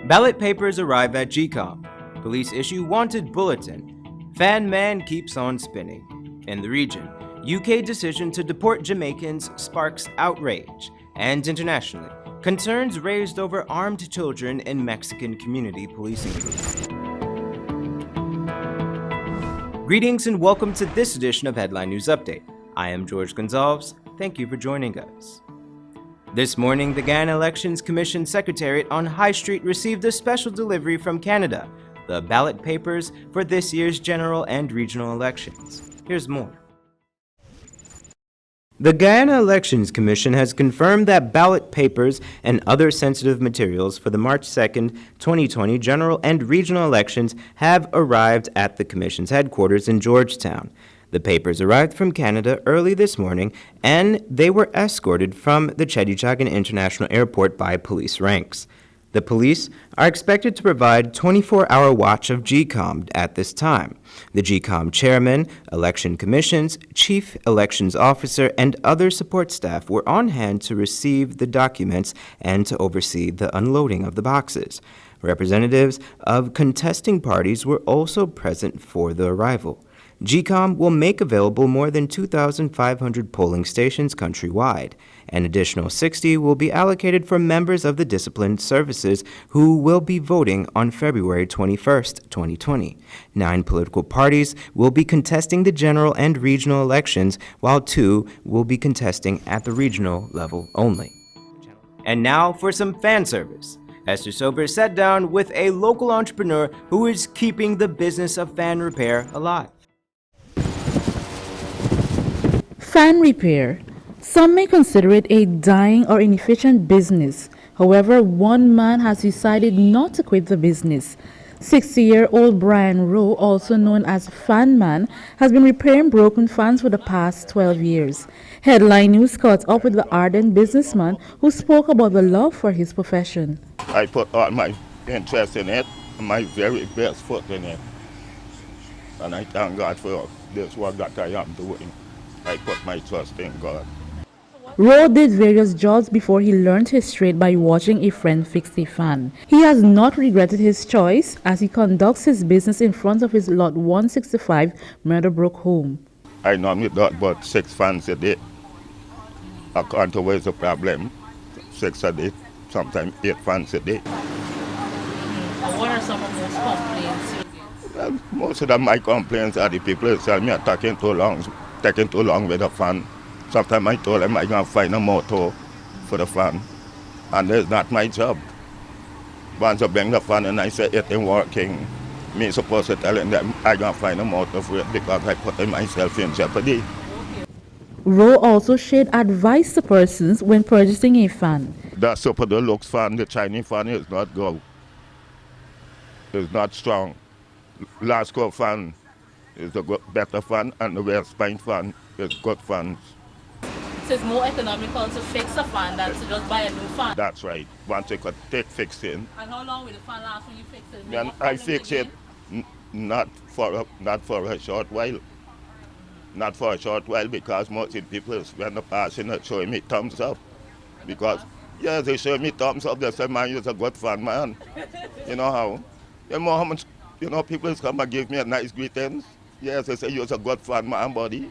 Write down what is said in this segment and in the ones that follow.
Ballot papers arrive at GECOM. Police issue wanted bulletin. Fan man keeps on spinning. In the region, UK decision to deport Jamaicans sparks outrage. And internationally, concerns raised over armed children in Mexican community policing group. Greetings and welcome to this edition of Headline News Update. I am George Gonzalez. Thank you for joining us. This morning, the Guyana Elections Commission Secretariat on High Street received a special delivery from Canada, the ballot papers for this year's general and regional elections. Here's more. The Guyana Elections Commission has confirmed that ballot papers and other sensitive materials for the March 2nd, 2020 general and regional elections have arrived at the Commission's headquarters in Georgetown. The papers arrived from Canada early this morning, and they were escorted from the Chedichagan International Airport by police ranks. The police are expected to provide 24-hour watch of GECOM at this time. The GECOM chairman, election commissions, chief elections officer, and other support staff were on hand to receive the documents and to oversee the unloading of the boxes. Representatives of contesting parties were also present for the arrival. GECOM will make available more than 2,500 polling stations countrywide. An additional 60 will be allocated for members of the disciplined services who will be voting on February 21st, 2020. 9 political parties will be contesting the general and regional elections, while 2 will be contesting at the regional level only. And now for some fan service. Esther Sober sat down with a local entrepreneur who is keeping the business of fan repair alive. Fan repair. Some may consider it a dying or inefficient business. However, one man has decided not to quit the business. 60-year-old Brian Rowe, also known as Fan Man, has been repairing broken fans for the past 12 years. Headline News caught up with the ardent businessman who spoke about the love for his profession. I put all my interest in it, my very best foot in it. And I thank God for this work that I am doing. I put my trust in God. Rowe did various jobs before he learned his trade by watching a friend fix a fan. He has not regretted his choice as he conducts his business in front of his lot 165 Meadowbrook home. I normally do about 6 fans a day. According to where's the problem, 6 a day, sometimes 8 fans a day. What are some of those complaints? Well, most of them, my complaints are the people who tell me I'm taking too long with the fan. Sometimes I told them I'm going to find a motor for the fan, and that's not my job. Once I bring the fan and I say it ain't working, me supposed to tell them I'm going to find a motor for it because I put myself in jeopardy. Rowe also shared advice to persons when purchasing a fan. The Super Deluxe fan, the Chinese fan, is not good. It's not strong. Lasco fan is a good, better fan, and the West Pine fan is good fans. So it's more economical to fix a fan than to just buy a new fan? That's right. Once you could take fixing. And how long will the fan last when you fix it? Then I fix it not for a short while. Not for a short while, because most of the people when they're passing it showing me thumbs up. Because yes, they show me thumbs up, they say, man, you're a good fan, man. You know how? You know how much, people come and give me a nice greetings. Yes, they say you're a good fan, man, buddy.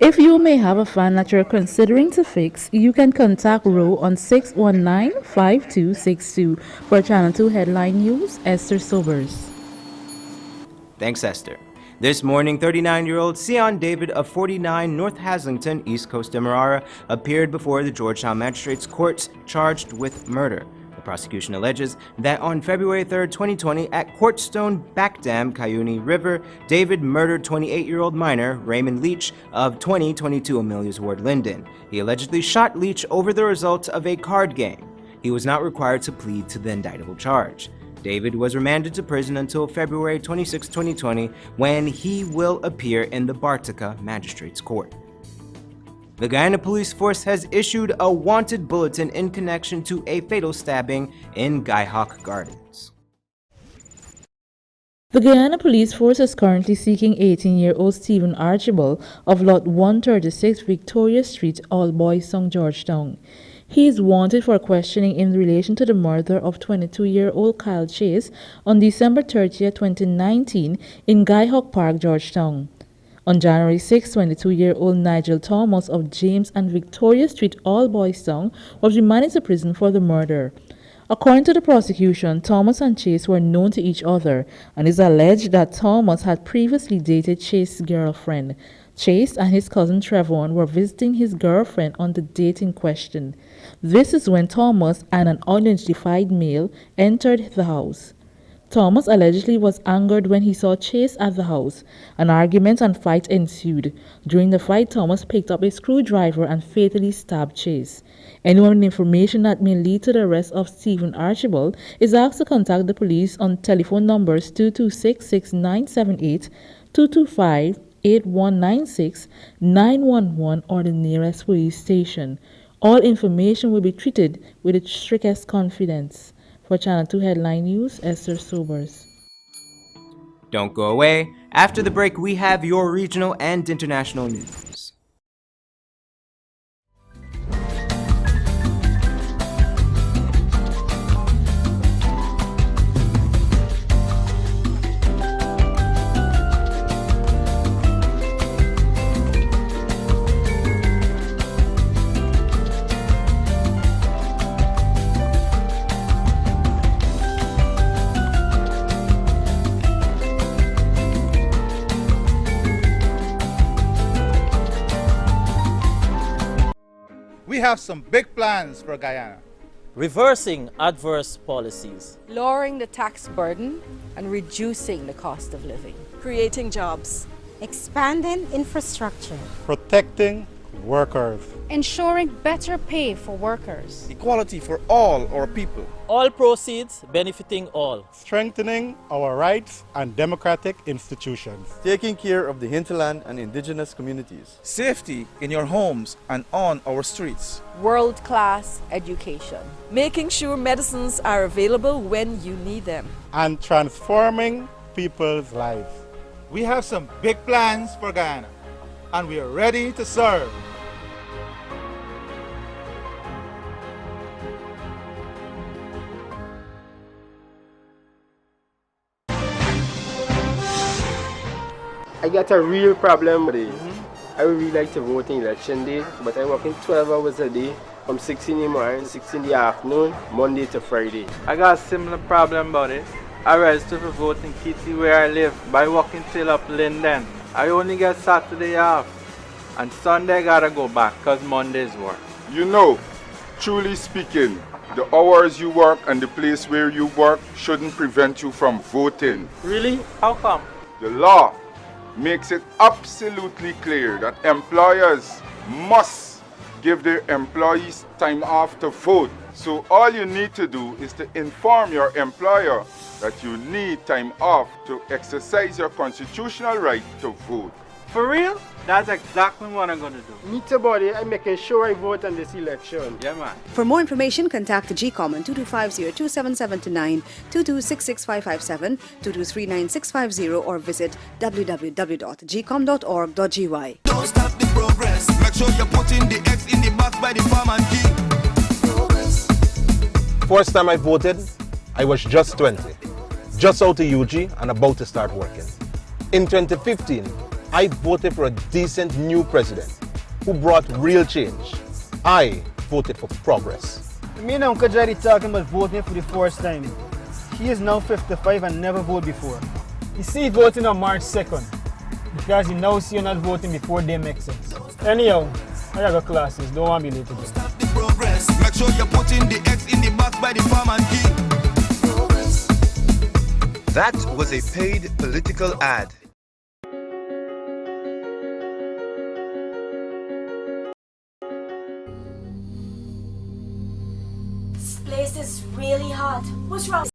If you may have a fan that you're considering to fix, you can contact Rowe on 619-5262. For Channel 2 Headline News, Esther Sobers. Thanks, Esther. This morning, 39-year-old Sion David of 49 North Haslington, East Coast Demerara, appeared before the Georgetown Magistrates Court charged with murder. The prosecution alleges that on February 3, 2020, at Quartzstone Backdam, Cayuni River, David murdered 28-year-old minor Raymond Leach of 2022 Amelia's Ward, Linden. He allegedly shot Leach over the results of a card game. He was not required to plead to the indictable charge. David was remanded to prison until February 26, 2020, when he will appear in the Bartica Magistrates Court. The Guyana Police Force has issued a wanted bulletin in connection to a fatal stabbing in Guyhawk Gardens. The Guyana Police Force is currently seeking 18-year-old Stephen Archibald of Lot 136 Victoria Street, All Boys Song, Georgetown. He is wanted for questioning in relation to the murder of 22-year-old Kyle Chase on December 30, 2019 in Guyhawk Park, Georgetown. On January 6, 22-year-old Nigel Thomas of James and Victoria Street, All Boys Town, was remanded to prison for the murder. According to the prosecution, Thomas and Chase were known to each other, and it is alleged that Thomas had previously dated Chase's girlfriend. Chase and his cousin Trevon were visiting his girlfriend on the date in question. This is when Thomas and an unidentified male entered the house. Thomas allegedly was angered when he saw Chase at the house. An argument and fight ensued. During the fight, Thomas picked up a screwdriver and fatally stabbed Chase. Anyone with information that may lead to the arrest of Stephen Archibald is asked to contact the police on telephone numbers 226-6978, 225-8196, 911 or the nearest police station. All information will be treated with the strictest confidence. For Channel 2 Headline News, Esther Sobers. Don't go away. After the break, we have your regional and international news. We have some big plans for Guyana. Reversing adverse policies, lowering the tax burden and reducing the cost of living, creating jobs, expanding infrastructure, protecting workers, ensuring better pay for workers, equality for all our people, all proceeds benefiting all, strengthening our rights and democratic institutions, taking care of the hinterland and indigenous communities, safety in your homes and on our streets, world-class education, making sure medicines are available when you need them, and transforming people's lives. We have some big plans for Guyana, and we are ready to serve. I got a real problem today. I would really like to vote in election day, but I'm working 12 hours a day from 6 in the morning to 6 in the afternoon, Monday to Friday. I got a similar problem about it. I registered for vote in Kitty where I live by walking till up Linden. I only get Saturday off, and Sunday I gotta go back cause Monday's work. You know, truly speaking, the hours you work and the place where you work shouldn't prevent you from voting. Really? How come? The law makes it absolutely clear that employers must give their employees time off to vote. So all you need to do is to inform your employer that you need time off to exercise your constitutional right to vote. For real? That's exactly what I'm gonna do. Me too, buddy. I'm making sure I vote on this election. Yeah, man. For more information, contact the GECOM on 2250-27729, 2266-557, 2239-650, or visit www.gcom.org.gy. Don't stop the progress. Make sure you put in the X in the box by the farm and key. First time I voted, I was just 20, just out of UG and about to start working. In 2015, I voted for a decent new president who brought real change. I voted for progress. Me and Uncle Jerry talking about voting for the first time. He is now 55 and never voted before. You see voting on March 2nd because you now see you're not voting before they make sense. Anyhow, I got classes, don't want to be late today. Stop the progress. Make sure you put in the X in the box by the farm and key. That was a paid political ad. This place is really hot. What's wrong?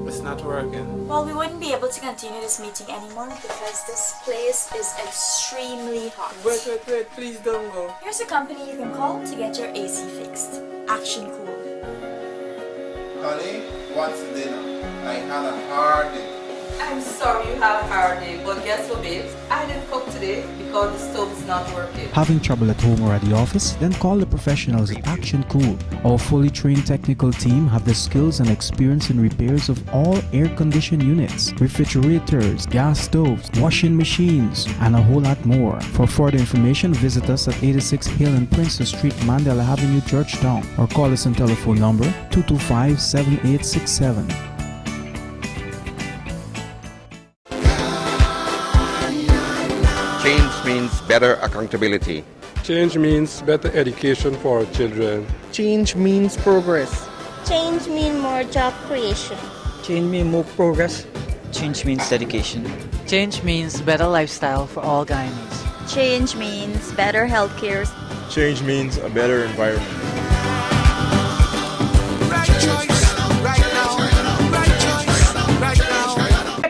It's not working. Well, we wouldn't be able to continue this meeting anymore because this place is extremely hot. Wait, please don't go. Here's a company you can call to get your AC fixed. Action Cool. Honey, what's dinner? I had a hard day. I'm sorry you have a hard day, but guess what, babes? I didn't cook today because the stove is not working. Having trouble at home or at the office? Then call the professionals at Action Cool. Our fully trained technical team have the skills and experience in repairs of all air-conditioned units, refrigerators, gas stoves, washing machines, and a whole lot more. For further information, visit us at 86 Hill and Princess Street, Mandela Avenue, Georgetown, or call us on telephone number 225-7867. Change means better accountability. Change means better education for our children. Change means progress. Change means more job creation. Change means more progress. Change means dedication. Change means better lifestyle for all Guyanese. Change means better healthcare. Change means a better environment. Right choice, right now. Right choice, right now.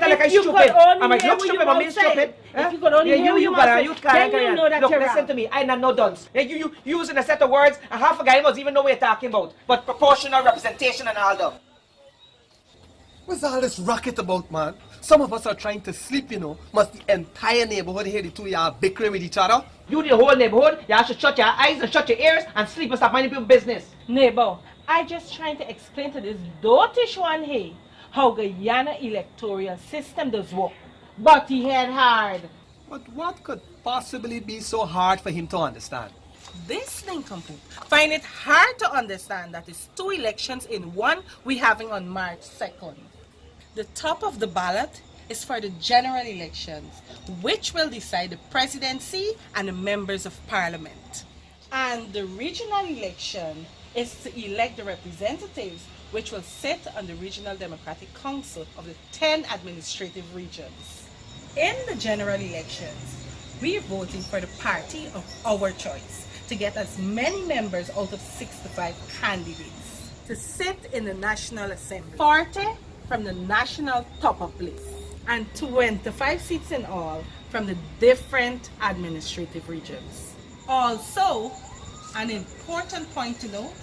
Like you stupid. I might look stupid, but I'm stupid. If you could only hear you then you know that look, you're listen wrong. to me. I'm not no dunce. You using a set of words, and half a guy must even know what you're talking about. But proportional representation and all that. What's all this racket about, man? Some of us are trying to sleep, you know. Must the entire neighborhood hear the two of y'all bickering with each other? You the whole neighborhood, y'all should shut your eyes and shut your ears and sleep and stop minding people's business. Neighbor, I just trying to explain to this dotish one here how Guyana electoral system does work. But he had hard. But what could possibly be so hard for him to understand? This nincompoop find it hard to understand that it's 2 elections in one we having on March 2nd. The top of the ballot is for the general elections, which will decide the presidency and the members of parliament. And the regional election is to elect the representatives, which will sit on the Regional Democratic Council of the 10 administrative regions. In the general elections, we are voting for the party of our choice to get as many members out of 65 candidates to sit in the National Assembly. 40 from the national top-up list and 25 seats in all from the different administrative regions. Also, an important point to note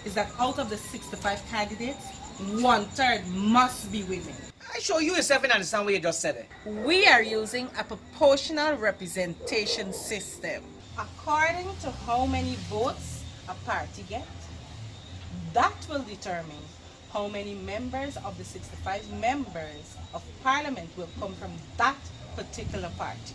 is that out of the 65 candidates, 1/3 must be women. I show you yourself and understand what you just said. We are using a proportional representation system. According to how many votes a party gets, that will determine how many members of the 65 members of parliament will come from that particular party.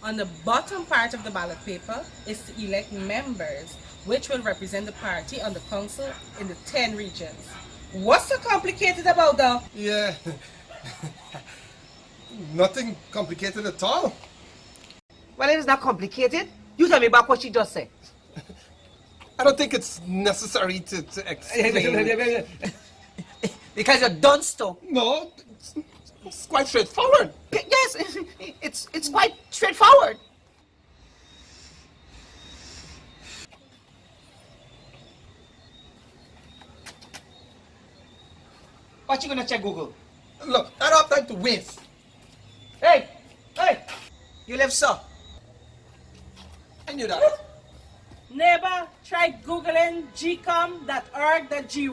On the bottom part of the ballot paper is to elect members which will represent the party on the council in the 10 regions. What's so complicated about that? Yeah, nothing complicated at all. Well, it is not complicated. You tell me about what she just said. I don't think it's necessary to explain. Because you're dunce too. No, it's quite straightforward. Yes, it's quite straightforward. What you gonna check Google? Look, I don't have time to waste. Hey, you live so. I knew that. Neighbor, try googling gcom.org.gy.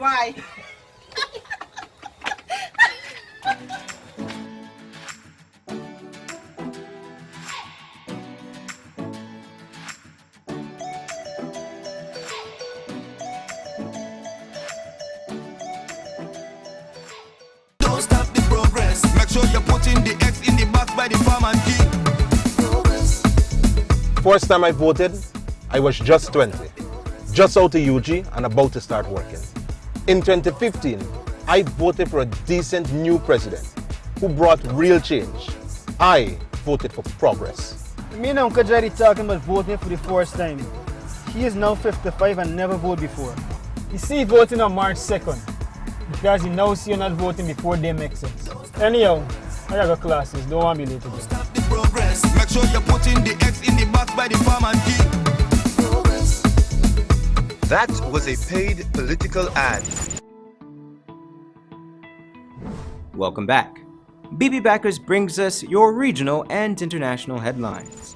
Don't stop the progress. Make sure you're putting the X in the box by the farm and key. First time I voted, I was just 20, just out of UG and about to start working. In 2015, I voted for a decent new president who brought real change. I voted for progress. Me and Uncle Jerry talking about voting for the first time. He is now 55 and never voted before. You see voting on March 2nd because you now see you're not voting before they make sense. Anyhow, I got classes, don't want me late again. The progress. Make sure you're putting the X in the box by the farm and key. That was a paid political ad. Welcome back. BB Backers brings us your regional and international headlines.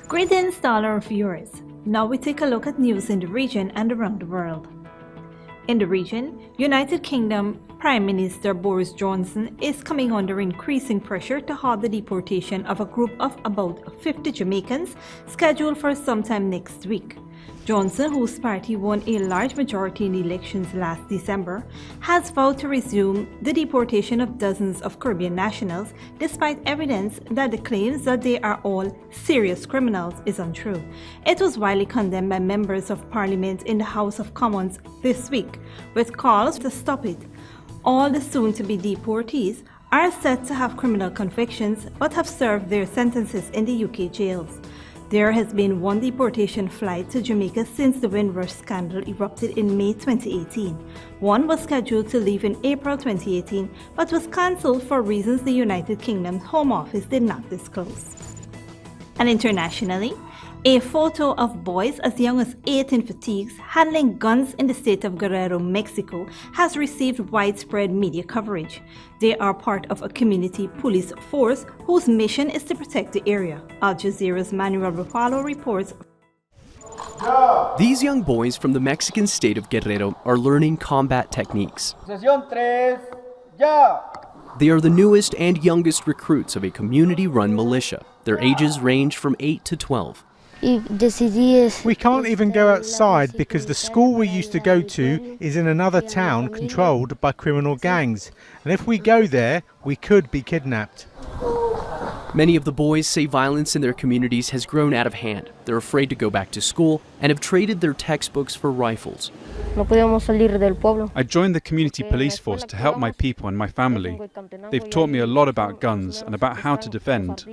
Greetings to all our viewers. Now we take a look at news in the region and around the world. In the region, United Kingdom Prime Minister Boris Johnson is coming under increasing pressure to halt the deportation of a group of about 50 Jamaicans scheduled for sometime next week. Johnson, whose party won a large majority in the elections last December, has vowed to resume the deportation of dozens of Caribbean nationals, despite evidence that the claims that they are all serious criminals is untrue. It was widely condemned by members of Parliament in the House of Commons this week, with calls to stop it. All the soon-to-be deportees are said to have criminal convictions but have served their sentences in the UK jails. There has been one deportation flight to Jamaica since the Windrush scandal erupted in May 2018. One was scheduled to leave in April 2018 but was cancelled for reasons the United Kingdom's Home Office did not disclose. And internationally, a photo of boys as young as 8 in fatigues handling guns in the state of Guerrero, Mexico, has received widespread media coverage. They are part of a community police force whose mission is to protect the area. Al Jazeera's Manuel Rufalo reports. These young boys from the Mexican state of Guerrero are learning combat techniques. They are the newest and youngest recruits of a community-run militia. Their ages range from 8 to 12. We can't even go outside because the school we used to go to is in another town controlled by criminal gangs. And if we go there, we could be kidnapped. Many of the boys say violence in their communities has grown out of hand. They're afraid to go back to school and have traded their textbooks for rifles. I joined the community police force to help my people and my family. They've taught me a lot about guns and about how to defend.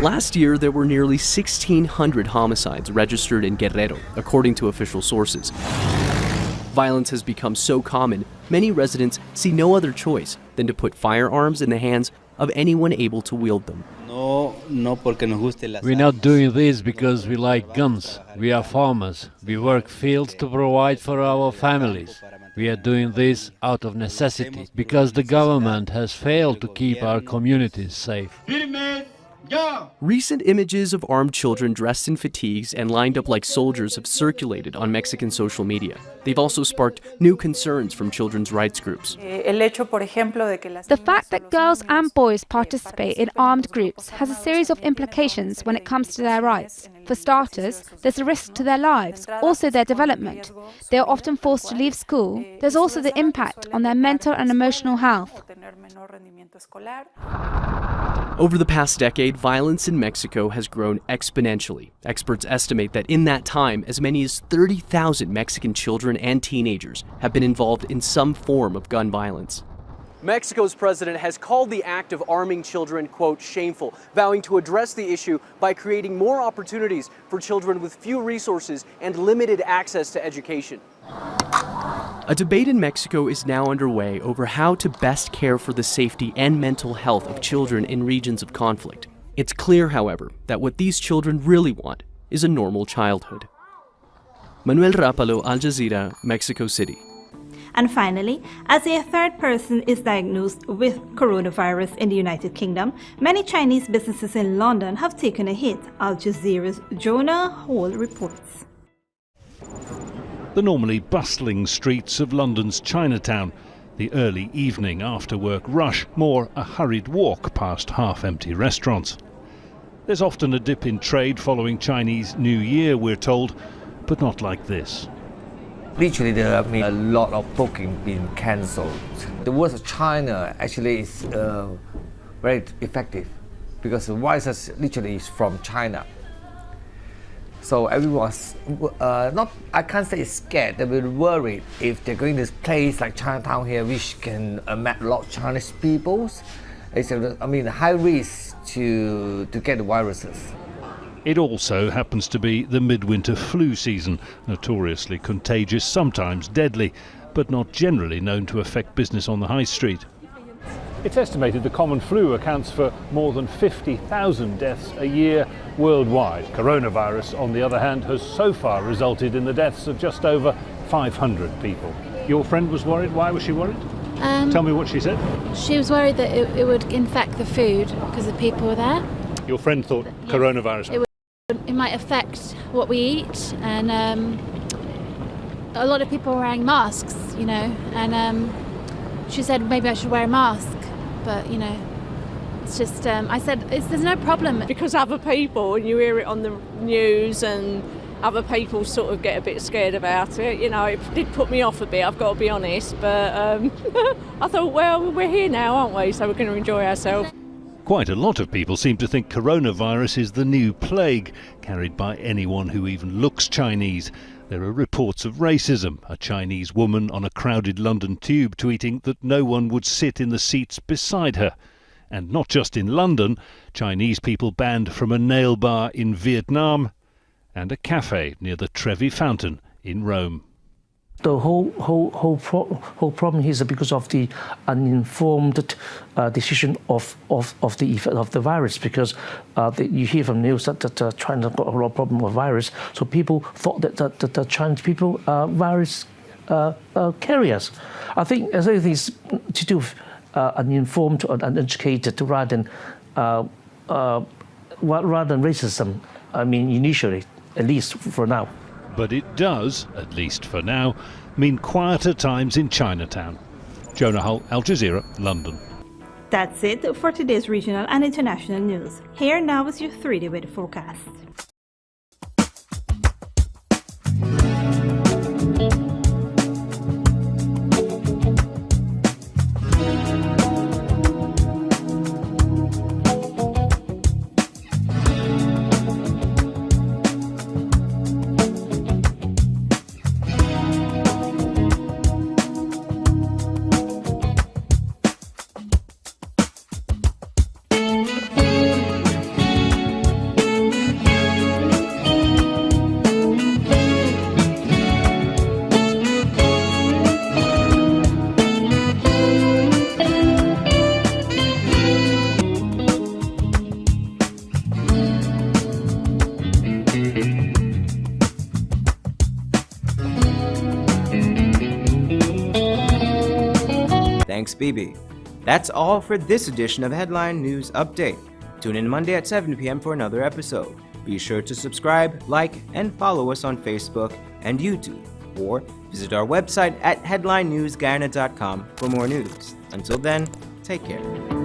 Last year, there were nearly 1,600 homicides registered in Guerrero, according to official sources. Violence has become so common, many residents see no other choice than to put firearms in the hands of anyone able to wield them. We're not doing this because we like guns. We are farmers. We work fields to provide for our families. We are doing this out of necessity because the government has failed to keep our communities safe. Recent images of armed children dressed in fatigues and lined up like soldiers have circulated on Mexican social media. They've also sparked new concerns from children's rights groups. The fact that girls and boys participate in armed groups has a series of implications when it comes to their rights. For starters, there's a risk to their lives, also their development. They are often forced to leave school. There's also the impact on their mental and emotional health. Over the past decade, violence in Mexico has grown exponentially. Experts estimate that in that time, as many as 30,000 Mexican children and teenagers have been involved in some form of gun violence. Mexico's president has called the act of arming children, quote, shameful, vowing to address the issue by creating more opportunities for children with few resources and limited access to education. A debate in Mexico is now underway over how to best care for the safety and mental health of children in regions of conflict. It's clear, however, that what these children really want is a normal childhood. Manuel Rapalo, Al Jazeera, Mexico City. And finally, as a third person is diagnosed with coronavirus in the United Kingdom, many Chinese businesses in London have taken a hit. Al Jazeera's Jonah Hall reports. The normally bustling streets of London's Chinatown. The early evening after-work rush, more a hurried walk past half-empty restaurants. There's often a dip in trade following Chinese New Year, we're told, but not like this. Literally, there have been a lot of booking being cancelled. The words of China actually is very effective because the virus literally is from China. So everyone's I can't say scared, they were worried if they're going to this place like Chinatown here, which can met a lot of Chinese people. It's high risk to get the viruses. It also happens to be the midwinter flu season, notoriously contagious, sometimes deadly, but not generally known to affect business on the high street. It's estimated the common flu accounts for more than 50,000 deaths a year worldwide. Coronavirus, on the other hand, has so far resulted in the deaths of just over 500 people. Your friend was worried. Why was she worried? Tell me what she said. She was worried that it would infect the food because the people were there. Your friend thought coronavirus. It might affect what we eat, and a lot of people are wearing masks, and she said maybe I should wear a mask, but you know, it's just, I said, there's no problem. Because other people, and you hear it on the news, and other people sort of get a bit scared about it, you know, it did put me off a bit, I've got to be honest, but I thought, well, we're here now, aren't we, so we're going to enjoy ourselves. Quite a lot of people seem to think coronavirus is the new plague, carried by anyone who even looks Chinese. There are reports of racism, a Chinese woman on a crowded London tube tweeting that no one would sit in the seats beside her. And not just in London, Chinese people banned from a nail bar in Vietnam and a cafe near the Trevi Fountain in Rome. The whole problem is because of the uninformed decision of the effect of the virus. Because you hear from news that China got a lot of problem with virus, so people thought that the Chinese people are virus carriers. I think it's to do with uninformed or uneducated rather than racism. I mean, initially, at least for now. But it does, at least for now, mean quieter times in Chinatown. Jonah Hull, Al Jazeera, London. That's it for today's regional and international news. Here now is your 3-day weather forecast. Thanks, BB. That's all for this edition of Headline News Update. Tune in Monday at 7 p.m. for another episode. Be sure to subscribe, like, and follow us on Facebook and YouTube, or visit our website at headlinenewsguyana.com for more news. Until then, take care.